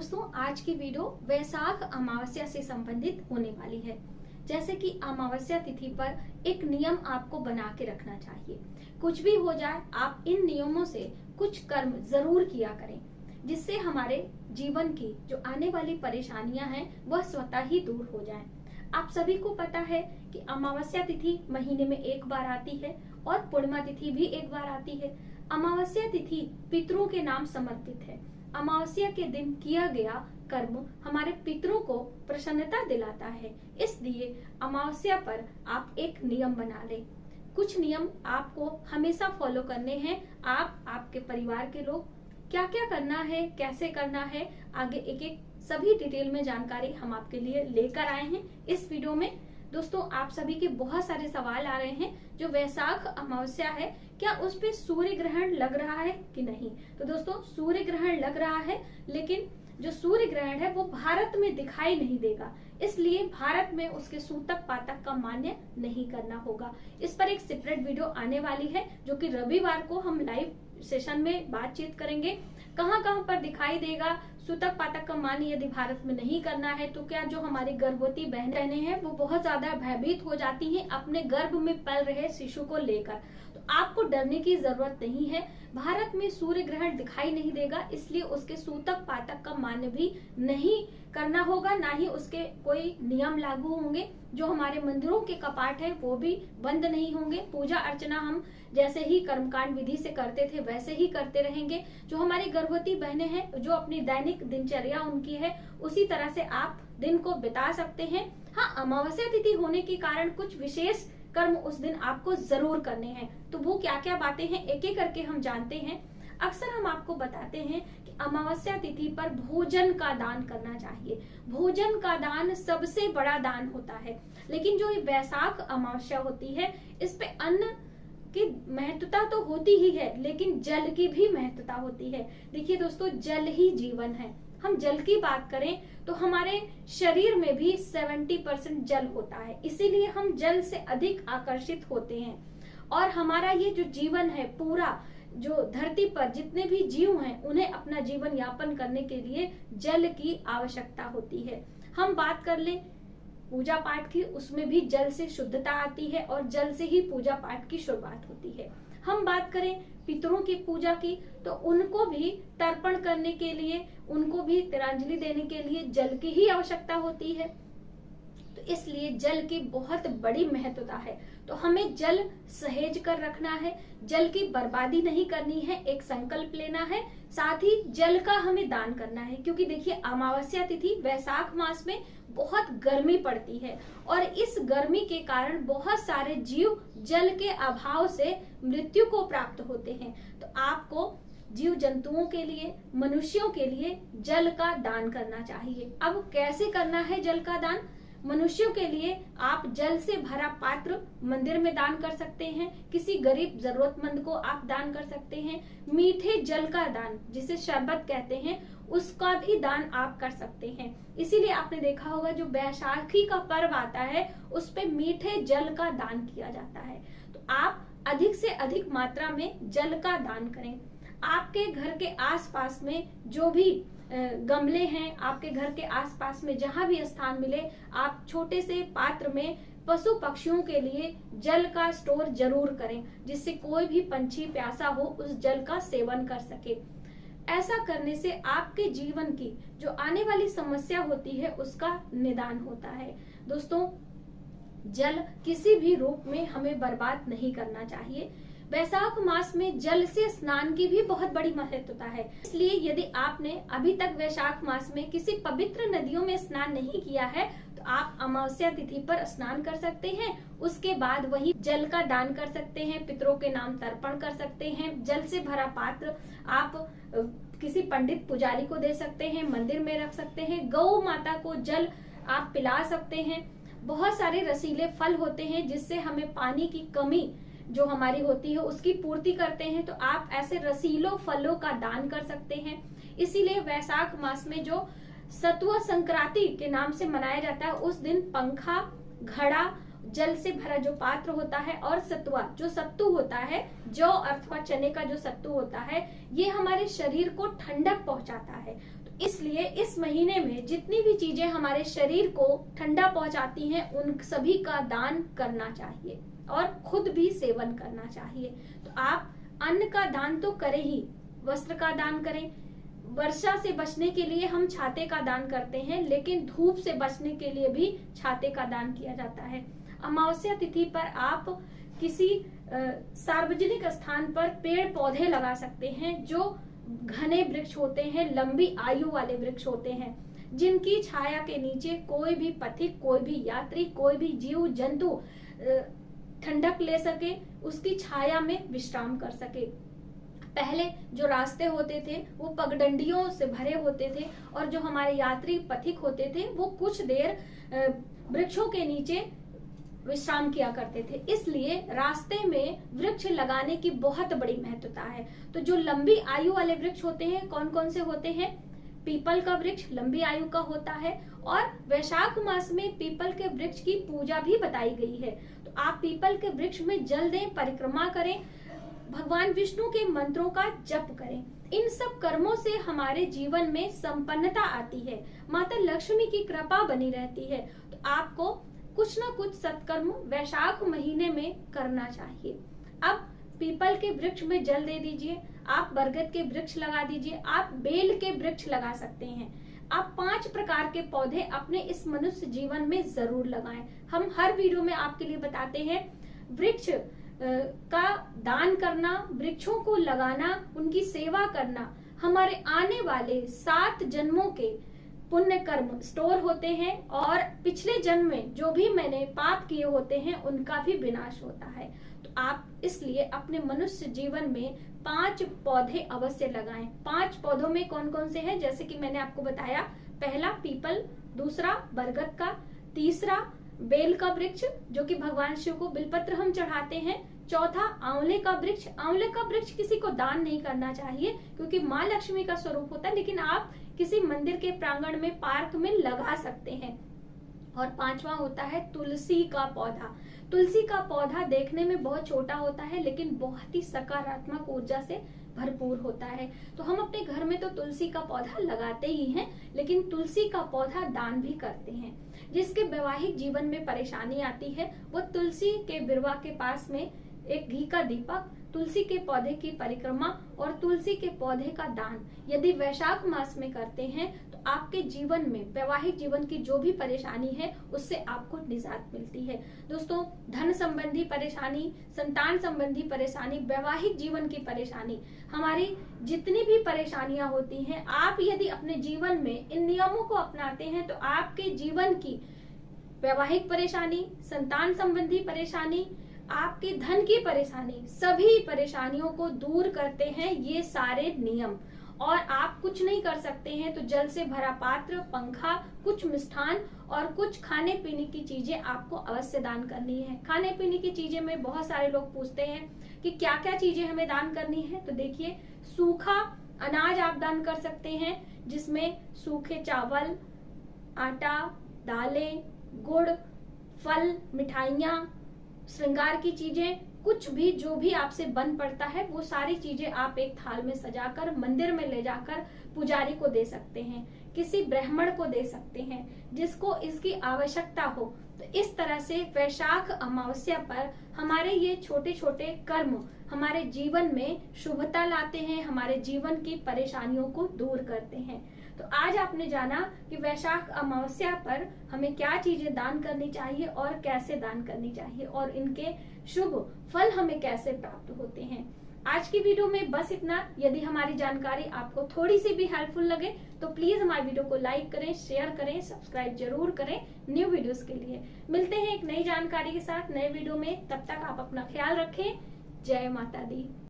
दोस्तों, आज की वीडियो वैशाख अमावस्या से संबंधित होने वाली है। जैसे कि अमावस्या तिथि पर एक नियम आपको बना के रखना चाहिए। कुछ भी हो जाए, आप इन नियमों से कुछ कर्म जरूर किया करें, जिससे हमारे जीवन की जो आने वाली परेशानियां हैं वह स्वतः ही दूर हो जाएं। आप सभी को पता है कि अमावस्या तिथि महीने में एक बार आती है और पूर्णिमा तिथि भी एक बार आती है। अमावस्या तिथि पितरों के नाम समर्पित है। अमावस्या के दिन किया गया कर्म हमारे पितरों को प्रसन्नता दिलाता है। इसलिए अमावस्या पर आप एक नियम बना लें। कुछ नियम आपको हमेशा फॉलो करने हैं। आप, आपके परिवार के लोग, क्या क्या करना है, कैसे करना है, आगे एक एक सभी डिटेल में जानकारी हम आपके लिए लेकर आए हैं इस वीडियो में। दोस्तों, आप सभी के बहुत सारे सवाल आ रहे हैं। जो वैशाख अमावस्या है, क्या उस पे सूर्य ग्रहण लग रहा है कि नहीं? तो दोस्तों, सूर्य ग्रहण लग रहा है, लेकिन जो सूर्य ग्रहण है वो भारत में दिखाई नहीं देगा। इसलिए भारत में उसके सूतक पातक का मान्य नहीं करना होगा। इस पर एक सेपरेट वीडियो आने वाली है, जो कि रविवार को हम लाइव सेशन में बातचीत करेंगे। कहाँ कहाँ पर दिखाई देगा, सूतक पातक का मान्य यदि भारत में नहीं करना है तो क्या जो हमारी गर्भवती बहनें हैं वो बहुत ज्यादा भयभीत हो जाती हैं अपने गर्भ में पल रहे शिशु को लेकर। तो आपको डरने की जरूरत नहीं है। भारत में सूर्य ग्रहण दिखाई नहीं देगा, इसलिए उसके सूतक पातक का मान्य भी नहीं करना होगा, ना ही उसके कोई नियम लागू होंगे। जो हमारे मंदिरों के कपाट है वो भी बंद नहीं होंगे। पूजा अर्चना हम जैसे ही कर्मकांड विधि से करते थे वैसे ही करते रहेंगे। जो हमारी गर्भवती बहनें हैं, जो अपनी दैनिक दिनचर्या उनकी है, उसी तरह से आप दिन को बिता सकते हैं। हाँ, अमावस्या तिथि होने के कारण कुछ विशेष कर्म उस दिन आपको जरूर करने हैं। तो वो क्या क्या बातें हैं, एक एक करके हम जानते हैं। अक्सर हम आपको बताते हैं कि अमावस्या तिथि पर भोजन का दान करना चाहिए। भोजन का दान सबसे बड़ा दान होता है। लेकिन जो ये वैशाख अमावस्या होती है, इस पे अन्न की महत्वता तो होती ही है, लेकिन जल की भी महत्वता होती है। देखिए दोस्तों, जल ही जीवन है। हम जल की बात करें तो हमारे शरीर में भी 70% जल होता है, इसीलिए हम जल से अधिक आकर्षित होते हैं। और हमारा ये जो जीवन है पूरा, जो धरती पर जितने भी जीव हैं, उन्हें अपना जीवन यापन करने के लिए जल की आवश्यकता होती है। हम बात कर लें पूजा पाठ की, उसमें भी जल से शुद्धता आती है और जल से ही पूजा पाठ की शुरुआत होती है। हम बात करें पितरों की पूजा की, तो उनको भी तर्पण करने के लिए, उनको भी तिलांजलि देने के लिए जल की ही आवश्यकता होती है। तो इसलिए जल की बहुत बड़ी महत्वता है। तो हमें जल सहेज कर रखना है, जल की बर्बादी नहीं करनी है, एक संकल्प लेना है। साथ ही जल का हमें दान करना है, क्योंकि देखिए अमावस्या तिथि वैशाख मास में बहुत गर्मी पड़ती है और इस गर्मी के कारण बहुत सारे जीव जल के अभाव से मृत्यु को प्राप्त होते हैं। तो आपको जीव जंतुओं के लिए, मनुष्यों के लिए जल का दान करना चाहिए। अब कैसे करना है जल का दान? मनुष्यों के लिए आप जल से भरा पात्र मंदिर में दान कर सकते हैं। किसी गरीब जरूरतमंद को आप दान कर सकते हैं। मीठे जल का दान, जिसे शरबत कहते हैं, उसका भी दान आप कर सकते हैं। इसीलिए आपने देखा होगा जो बैसाखी का पर्व आता है उस पे मीठे जल का दान किया जाता है। तो आप अधिक से अधिक मात्रा में जल का दान करें। आपके घर के आसपास में जो भी गमले हैं, आपके घर के आसपास में जहां भी स्थान मिले, आप छोटे से पात्र में पशु पक्षियों के लिए जल का स्टोर जरूर करें, जिससे कोई भी पंछी प्यासा हो उस जल का सेवन कर सके। ऐसा करने से आपके जीवन की जो आने वाली समस्या होती है उसका निदान होता है। दोस्तों, जल किसी भी रूप में हमें बर्बाद नहीं करना चाहिए। वैशाख मास में जल से स्नान की भी बहुत बड़ी महत्वता है। इसलिए यदि आपने अभी तक वैशाख मास में किसी पवित्र नदियों में स्नान नहीं किया है तो आप अमावस्या तिथि पर स्नान कर सकते हैं। उसके बाद वही जल का दान कर सकते हैं, पितरों के नाम तर्पण कर सकते हैं। जल से भरा पात्र आप किसी पंडित पुजारी को दे सकते हैं, मंदिर में रख सकते हैं। गौ माता को जल आप पिला सकते हैं। बहुत सारे रसीले फल होते हैं जिससे हमें पानी की कमी जो हमारी होती है उसकी पूर्ति करते हैं। तो आप ऐसे रसीलों फलों का दान कर सकते हैं। इसीलिए वैशाख मास में जो सतुआ संक्रांति के नाम से मनाया जाता है, उस दिन पंखा, घड़ा, जल से भरा जो पात्र होता है और सतुआ जो सत्तू होता है, जौ अथवा चने का जो सत्तू होता है, ये हमारे शरीर को ठंडक पहुंचाता है। तो इसलिए इस महीने में जितनी भी चीजें हमारे शरीर को ठंडा पहुंचाती हैं उन सभी का दान करना चाहिए और खुद भी सेवन करना चाहिए। तो आप अन्न का दान तो करें ही, वस्त्र का दान करें। वर्षा से बचने के लिए हम छाते का दान करते हैं, लेकिन धूप से बचने के लिए भी छाते का दान किया जाता है। अमावस्या तिथि पर आप किसी सार्वजनिक स्थान पर पेड़ पौधे लगा सकते हैं जो घने वृक्ष होते हैं, लंबी आयु वाले वृक्ष होते हैं, जिनकी छाया के नीचे कोई भी पथिक, कोई भी यात्री, कोई भी जीव जंतु ठंडक ले सके, उसकी छाया में विश्राम कर सके। पहले जो रास्ते होते थे वो पगडंडियों से भरे होते थे और जो हमारे यात्री पथिक होते थे वो कुछ देर वृक्षों के नीचे विश्राम किया करते थे। इसलिए रास्ते में वृक्ष लगाने की बहुत बड़ी महत्वता है। तो जो लंबी आयु वाले वृक्ष होते हैं, कौन कौन से होते हैं? पीपल का वृक्ष लंबी आयु का होता है और वैशाख मास में पीपल के वृक्ष की पूजा भी बताई गई है। तो आप पीपल के वृक्ष में जल दें, परिक्रमा करें, भगवान विष्णु के मंत्रों का जप करें। इन सब कर्मों से हमारे जीवन में संपन्नता आती है, माता लक्ष्मी की कृपा बनी रहती है। तो आपको कुछ ना कुछ सत्कर्म वैशाख महीने में करना चाहिए। अब पीपल के वृक्ष में जल दे दीजिए, आप बरगद के वृक्ष लगा दीजिए, आप बेल के वृक्ष लगा सकते हैं। आप 5 प्रकार के पौधे अपने इस मनुष्य जीवन में जरूर लगाएं। हम हर वीडियो में आपके लिए बताते हैं वृक्ष का दान करना, वृक्षों को लगाना, उनकी सेवा करना हमारे आने वाले 7 जन्मों के पुण्य कर्म स्टोर होते हैं और पिछले जन्म में जो भी मैंने पाप किए होते हैं उनका भी विनाश होता है। तो आप इसलिए अपने मनुष्य जीवन में 5 पौधे अवश्य लगाएं। 5 पौधों में कौन कौन से हैं? जैसे कि मैंने आपको बताया, पहला पीपल, दूसरा बरगद का, तीसरा बेल का वृक्ष जो कि भगवान शिव को बिलपत्र हम चढ़ाते हैं, चौथा आंवले का वृक्ष। आंवले का वृक्ष किसी को दान नहीं करना चाहिए क्योंकि माँ लक्ष्मी का स्वरूप होता है, लेकिन आप किसी मंदिर के प्रांगण में, पार्क में लगा सकते हैं। और 5वां होता है तुलसी का पौधा। तुलसी का पौधा देखने में बहुत छोटा होता है लेकिन बहुत ही सकारात्मक ऊर्जा से भरपूर होता है। तो हम अपने घर में तो तुलसी का पौधा लगाते ही हैं, लेकिन तुलसी का पौधा दान भी करते हैं। जिसके वैवाहिक जीवन में परेशानी आती है वो तुलसी के बिरवा के पास में एक घी का दीपक, तुलसी के पौधे की परिक्रमा और तुलसी के पौधे का दान यदि वैशाख मास में करते हैं तो आपके जीवन में, वैवाहिक जीवन की जो भी परेशानी है उससे आपको निजात मिलती है। दोस्तों, धन संबंधी परेशानी, संतान संबंधी परेशानी, वैवाहिक जीवन की परेशानी, हमारी जितनी भी परेशानियां होती हैं, आप यदि अपने जीवन में इन नियमों को अपनाते हैं तो आपके जीवन की वैवाहिक परेशानी, संतान संबंधी परेशानी, आपके धन की परेशानी, सभी परेशानियों को दूर करते हैं ये सारे नियम। और आप कुछ नहीं कर सकते हैं तो जल से भरा पात्र, पंखा, कुछ मिष्ठान और कुछ खाने पीने की चीजें आपको अवश्य दान करनी है। खाने पीने की चीजें में बहुत सारे लोग पूछते हैं कि क्या क्या चीजें हमें दान करनी है। तो देखिए, सूखा अनाज आप दान कर सकते हैं जिसमें सूखे चावल, आटा, दालें, गुड़, फल, मिठाइयाँ, श्रृंगार की चीजें, कुछ भी जो भी आपसे बन पड़ता है वो सारी चीजें आप एक थाल में सजाकर मंदिर में ले जाकर पुजारी को दे सकते हैं, किसी ब्राह्मण को दे सकते हैं जिसको इसकी आवश्यकता हो। तो इस तरह से वैशाख अमावस्या पर हमारे ये छोटे छोटे कर्म हमारे जीवन में शुभता लाते हैं, हमारे जीवन की परेशानियों को दूर करते हैं। तो आज आपने जाना कि वैशाख अमावस्या पर हमें क्या चीजें दान करनी चाहिए और कैसे दान करनी चाहिए और इनके शुभ फल हमें कैसे प्राप्त होते हैं। आज की वीडियो में बस इतना। यदि हमारी जानकारी आपको थोड़ी सी भी हेल्पफुल लगे तो प्लीज हमारी वीडियो को लाइक करें, शेयर करें, सब्सक्राइब जरूर करें न्यू वीडियोस के लिए। मिलते हैं एक नई जानकारी के साथ नए वीडियो में, तब तक आप अपना ख्याल रखें। जय माता दी।